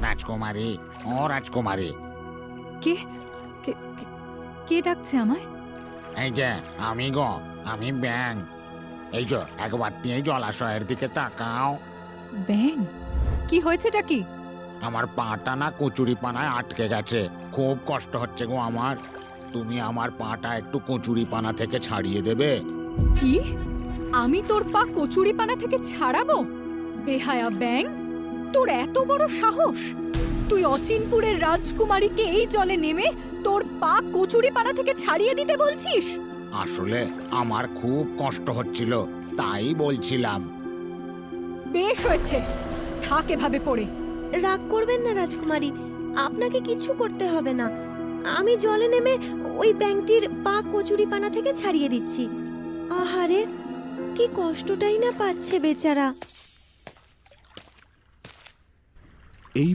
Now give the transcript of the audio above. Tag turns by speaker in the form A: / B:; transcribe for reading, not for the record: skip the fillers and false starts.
A: রাজকুমারী, ও রাজকুমারী,
B: কে কে কে- কে ডাকছে আমায়?
A: এই যে আমি গো, আমি ব্যাং। এই যে একবার এই জলাশয়ের দিকে তাকাও।
B: ব্যাং? কি হয়েছেটা কি?
A: আমার পাটা না কচুরি পানায় আটকে গেছে, খুব কষ্ট হচ্ছে গো আমার। তুমি আমার পাটা একটু কচুরি পানা থেকে ছাড়িয়ে দেবে?
B: কি? আমি তোর পা কচুরিপানা থেকে ছাড়াবো? বেহায়া ব্যাং, তোর এত বড় সাহস! তুই অচিনপুরের রাজকুমারীকে এই জলে নেমে তোর পা কচুরিপানা থেকে ছাড়িয়ে দিতে বলছিস?
A: আসলে আমার খুব কষ্ট হচ্ছিল, তাই বলছিলাম।
B: বেশ হয়েছে, থাক এভাবে পড়ে।
C: রাগ করবেন না রাজকুমারী, আপনাকে কিছু করতে হবে না। আমি জলে নেমে ওই ব্যাঙটির পা কচুরিপানা থেকে ছাড়িয়ে দিচ্ছি। আহারে, কি কষ্টটাই না পাচ্ছে বেচারা।